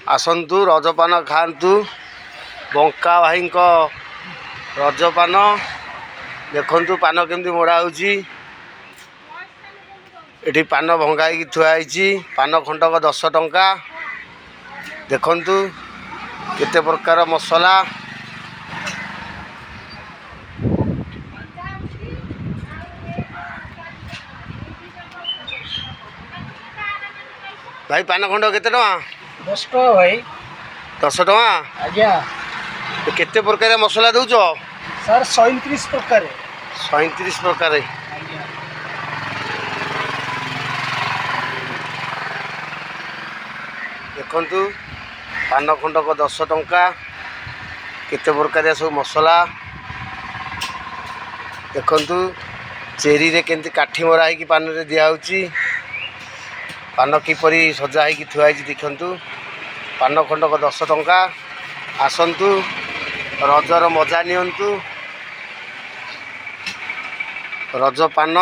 आसतु रजपान खातु बंका भाई रजपान देखु पान केमती मोड़ा होटी पान भंगाई थुआई पान खंडक 10 टंका देखु केते प्रकार मसला भाई पान खंड केते टका 10 टका भाई 10 टका आज्ञा केते प्रकार मसला दउछ सर 37 प्रकार 37 प्रकार देखु पान खंडक 10 टंका केते प्रकार सब मसला देखु चेरी रे केमती काठी मरा है पान रे दिया पान किपरि सजा है थुआई देखु पान खंडक 10 टंका आसतु रजर मजा नियंतु रज पान